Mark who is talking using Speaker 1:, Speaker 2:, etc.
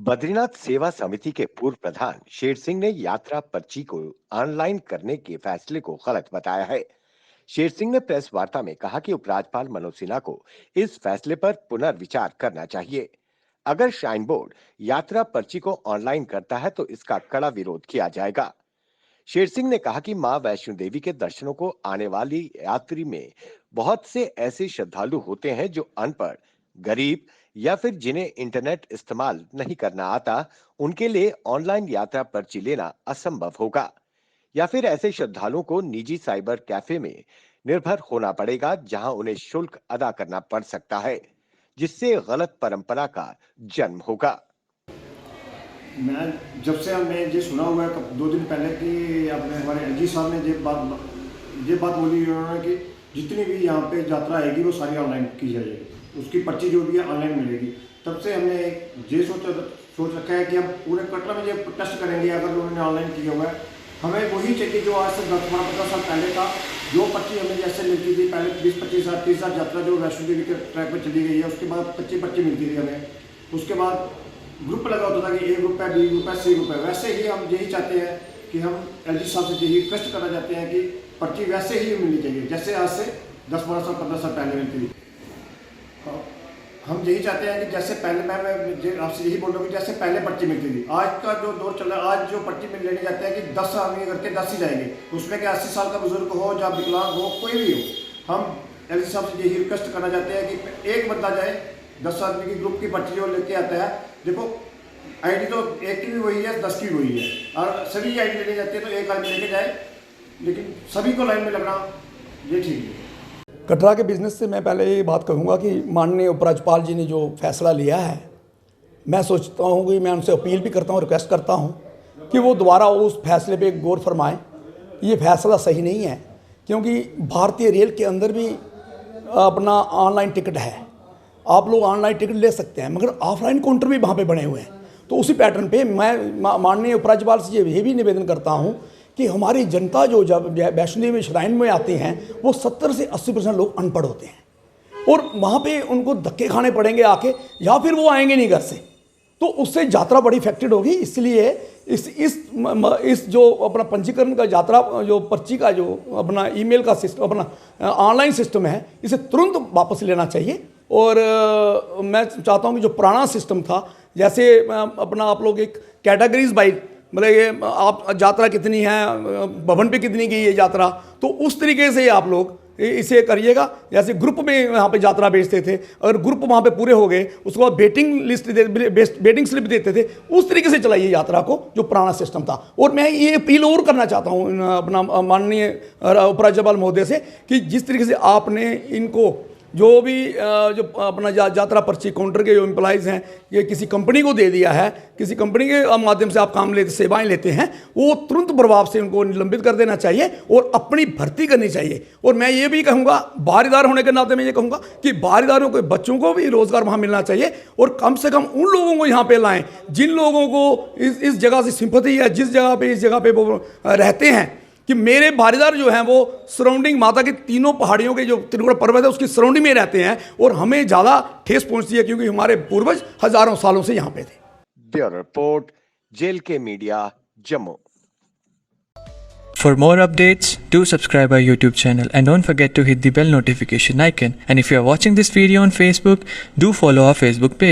Speaker 1: बद्रीनाथ सेवा समिति के पूर्व प्रधान शेर सिंह ने यात्रा पर्ची को ऑनलाइन करने के फैसले को गलत बताया है। शेर सिंह ने प्रेस वार्ता में कहा कि उपराज्यपाल मनोज सिन्हा को इस फैसले पर पुनर्विचार करना चाहिए। अगर श्राइन बोर्ड यात्रा पर्ची को ऑनलाइन करता है तो इसका कड़ा विरोध किया जाएगा। शेर सिंह ने कहा कि मां वैष्णो देवी के दर्शनों को आने वाली यात्री में बहुत से ऐसे श्रद्धालु होते हैं जो अनपढ़, गरीब या फिर जिन्हें इंटरनेट इस्तेमाल नहीं करना आता, उनके लिए ऑनलाइन यात्रा पर्ची लेना असंभव होगा। या फिर ऐसे श्रद्धालुओं को निजी साइबर कैफे में निर्भर होना पड़ेगा जहां उन्हें शुल्क अदा करना पड़ सकता है, जिससे गलत परंपरा का जन्म होगा।
Speaker 2: मैं जब से हमने ये सुना हुआ है 2 दिन पहले कि अपने हमारे एलजी साहब ने ये बात बोली उन्होंने कि जितनी भी यहाँ पे यात्रा आएगी वो सारी ऑनलाइन की जाएगी, उसकी पर्ची जो भी है ऑनलाइन मिलेगी। तब से हमने ये सोच रखा है कि हम पूरे कटरा में ये टेस्ट करेंगे अगर उन्होंने ऑनलाइन किया हुआ है। हमें वही चाहिए जो आज से 10-15 साल पहले का जो पर्ची हमें जैसे मिलती थी पहले 20-25 साल 30 साल यात्रा जो वैष्णो देवी के ट्रैक पर चली गई है, उसके बाद 25 पर्ची मिलती थी हमें। उसके बाद ग्रुप लगा होता था कि A ग्रुप है, B ग्रुप है, C ग्रुप है। वैसे ही हम यही चाहते हैं कि हम एलजी साहब से यही रिक्वेस्ट करना चाहते हैं कि पर्ची वैसे ही मिलनी चाहिए जैसे आज से 10-12 साल 15 साल पहले मिलती थी। हम यही चाहते हैं कि जैसे पहले मैं आपसे यही बोल रहा हूँ कि जैसे पहले पर्ची मिलती थी। आज का जो दौर चल रहा है, आज जो पर्ची लेने जाते हैं कि 10 आदमी करके 10 ही जाएंगे, उसमें कि 80 साल का बुजुर्ग हो या विकलांग हो, कोई भी हो। हम एलजी साहब से यही रिक्वेस्ट करना चाहते हैं कि एक बंदा जाए, 10 आदमी की ग्रुप की पर्ची जो लेके आता है। देखो आईडी तो एक की भी वही है, 10 की भी वही है, और सभी की आईडी लेने जाते हैं तो एक आदमी लेके जाए, लेकिन सभी को लाइन में लगना ये ठीक है।
Speaker 3: कटरा के बिज़नेस से मैं पहले ये बात कहूँगा कि माननीय उपराज्यपाल जी ने जो फैसला लिया है, मैं सोचता हूँ कि मैं उनसे अपील भी करता हूँ, रिक्वेस्ट करता हूँ कि वो दोबारा उस फैसले पे गौर फरमाएं। ये फैसला सही नहीं है, क्योंकि भारतीय रेल के अंदर भी अपना ऑनलाइन टिकट है, आप लोग ऑनलाइन टिकट ले सकते हैं, मगर ऑफलाइन काउंटर भी वहाँ पे बने हुए हैं। तो उसी पैटर्न पे मैं माननीय उपराज्यपाल से ये भी निवेदन करता हूँ कि हमारी जनता जो जब वैष्णो देवी श्राइन में आती हैं वो 70 से 80% लोग अनपढ़ होते हैं और वहाँ पे उनको धक्के खाने पड़ेंगे आके, या फिर वो आएंगे नहीं घर से, तो उससे यात्रा बड़ी इफेक्टेड होगी। इसलिए इस जो अपना पंजीकरण का यात्रा जो पर्ची का जो अपना ईमेल का सिस्टम, अपना ऑनलाइन सिस्टम है, इसे तुरंत वापस लेना चाहिए। और मैं चाहता हूँ कि जो पुराना सिस्टम था, जैसे अपना आप लोग एक कैटेगरीज बाई मतलब ये आप यात्रा कितनी है, भवन पे कितनी गई है यात्रा, तो उस तरीके से आप लोग इसे करिएगा। जैसे ग्रुप में यहाँ पे यात्रा भेजते थे, अगर ग्रुप वहाँ पे पूरे हो गए उसके बाद वेटिंग स्लिप देते थे, उस तरीके से चलाइए यात्रा को जो पुराना सिस्टम था। और मैं ये अपील और करना चाहता हूँ अपना माननीय उपराज्यपाल महोदय से कि जिस तरीके से आपने इनको जो भी जो अपना यात्रा पर्ची काउंटर के जो एम्प्लॉइज़ हैं, ये किसी कंपनी को दे दिया है, किसी कंपनी के माध्यम से आप काम लेते सेवाएं लेते हैं, वो तुरंत प्रभाव से उनको निलंबित कर देना चाहिए और अपनी भर्ती करनी चाहिए। और मैं ये भी कहूँगा, बारीदार होने के नाते मैं ये कहूँगा कि बारीदारों के बच्चों को भी रोज़गार वहाँ मिलना चाहिए और कम से कम उन लोगों को यहाँ पे लाएँ जिन लोगों को इस जगह से सिंपैथी है, जिस जगह पे इस जगह पे वो रहते हैं। कि मेरे भारीदार जो हैं वो सराउंडिंग माता की तीनों पहाड़ियों के जो त्रिकुटा पर्वत है उसकी सराउंडिंग में रहते हैं और हमें ज़्यादा ठेस पहुंचती है, क्योंकि हमारे पूर्वज हजारों सालों से यहाँ पे थे।
Speaker 1: ब्यूरो रिपोर्ट, जेल के media, Jammu.
Speaker 4: For more updates, do subscribe our YouTube channel and don't forget to hit the bell notification icon. And if you are watching this video on Facebook, do follow our Facebook page.